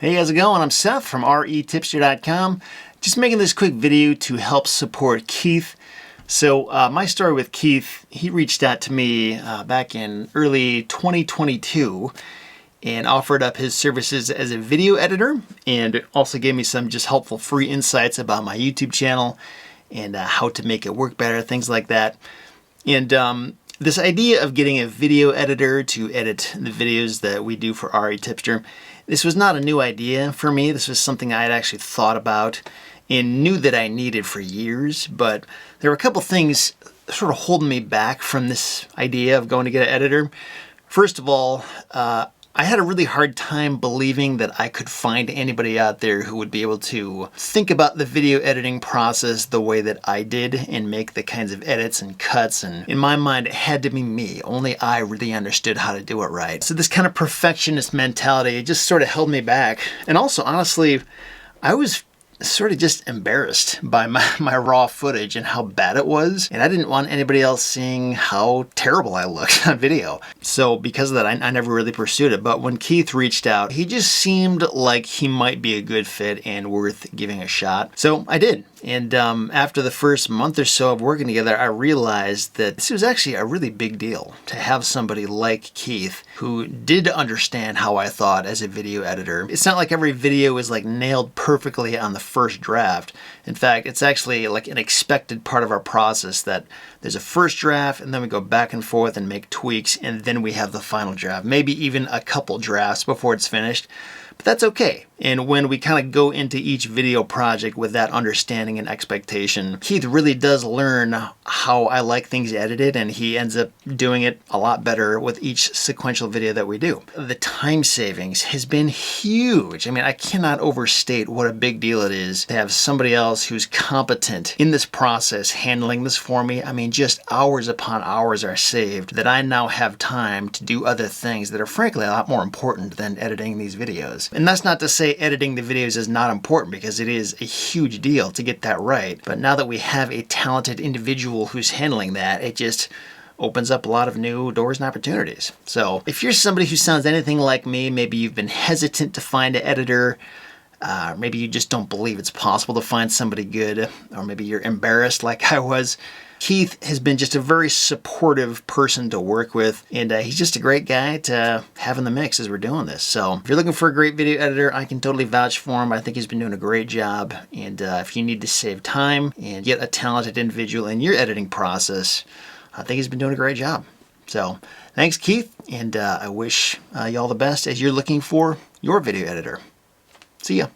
Hey, how's it going? I'm Seth from retipster.com. Just making this quick video to help support Keith. So my story with Keith, he reached out to me back in early 2022 and offered up his services as a video editor, and also gave me some just helpful free insights about my YouTube channel and how to make it work better, things like that. And this idea of getting a video editor to edit the videos that we do for Retipster, this was not a new idea for me. This was something I had actually thought about and knew that I needed for years, but there were a couple things sort of holding me back from this idea of going to get an editor. First of all, I had a really hard time believing that I could find anybody out there who would be able to think about the video editing process the way that I did and make the kinds of edits and cuts. And in my mind, it had to be me. Only I really understood how to do it right. So this kind of perfectionist mentality, it just sort of held me back. And also, honestly, I was sort of just embarrassed by my raw footage and how bad it was, and I didn't want anybody else seeing how terrible I looked on video. So because of that, I never really pursued it. But when Keith reached out, he just seemed like he might be a good fit and worth giving a shot. So I did. And after the first month or so of working together, I realized that this was actually a really big deal to have somebody like Keith who did understand how I thought as a video editor. It's not like every video is like nailed perfectly on the first draft. In fact, it's actually like an expected part of our process that there's a first draft and then we go back and forth and make tweaks, and then we have the final draft, maybe even a couple drafts before it's finished. But that's okay. And when we kind of go into each video project with that understanding and expectation, Keith really does learn how I like things edited, and he ends up doing it a lot better with each sequential video that we do. The time savings has been huge. I mean, I cannot overstate what a big deal it is to have somebody else who's competent in this process handling this for me. I mean, just hours upon hours are saved that I now have time to do other things that are frankly a lot more important than editing these videos. And that's not to say editing the videos is not important, because it is a huge deal to get that right. But now that we have a talented individual who's handling that, it just opens up a lot of new doors and opportunities. So if you're somebody who sounds anything like me, maybe you've been hesitant to find an editor, maybe you just don't believe it's possible to find somebody good, or maybe you're embarrassed like I was, Keith has been just a very supportive person to work with, and he's just a great guy to have in the mix as we're doing this. So if you're looking for a great video editor, I can totally vouch for him. I think he's been doing a great job, and if you need to save time and get a talented individual in your editing process, I think he's been doing a great job. So thanks, Keith, and I wish you all the best as you're looking for your video editor. See ya.